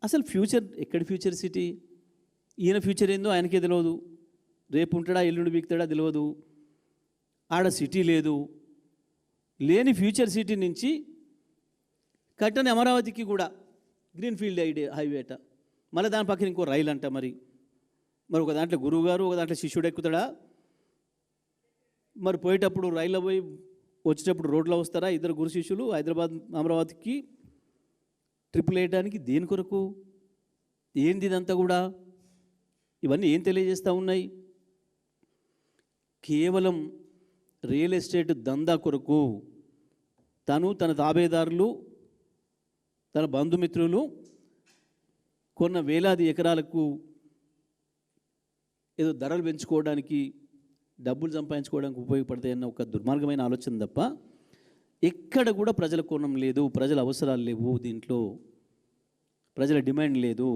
అసలు ఫ్యూచర్ ఎక్కడి future city? ఈయన ఫ్యూచర్ ఏందో ఆయనకే తెలియదు. రేపు ఉంటాడా ఎల్లుండి బీక్తాడా తెలియదు. ఆడ సిటీ లేదు. లేని ఫ్యూచర్ సిటీ నుంచి కట్టని అమరావతికి కూడా గ్రీన్ఫీల్డ్ హైవే అట, మళ్ళీ దాని పక్కన ఇంకో రైలు అంట. మరి ఒక దాంట్లో గురువు గారు, ఒక దాంట్లో శిష్యుడు ఎక్కుతాడా? మరి పోయేటప్పుడు రైల్లో పోయి వచ్చేటప్పుడు రోడ్లో వస్తారా ఇద్దరు గురు శిష్యులు హైదరాబాద్ అమరావతికి ట్రిపుల్ వేయడానికి? దేని కొరకు? ఏంది ఇదంతా కూడా? ఇవన్నీ ఏం తెలియజేస్తూ ఉన్నాయి? కేవలం రియల్ ఎస్టేట్ దందా కొరకు తను, తన తాబేదారులు, తన బంధుమిత్రులు కొన్న వేలాది ఎకరాలకు ఏదో ధరలు పెంచుకోవడానికి, డబ్బులు సంపాదించుకోవడానికి ఉపయోగపడతాయన్న ఒక దుర్మార్గమైన ఆలోచన తప్ప ఎక్కడ కూడా ప్రజల కోణం లేదు, ప్రజల అవసరాలు లేవు, దీంట్లో ప్రజల డిమాండ్ లేదు.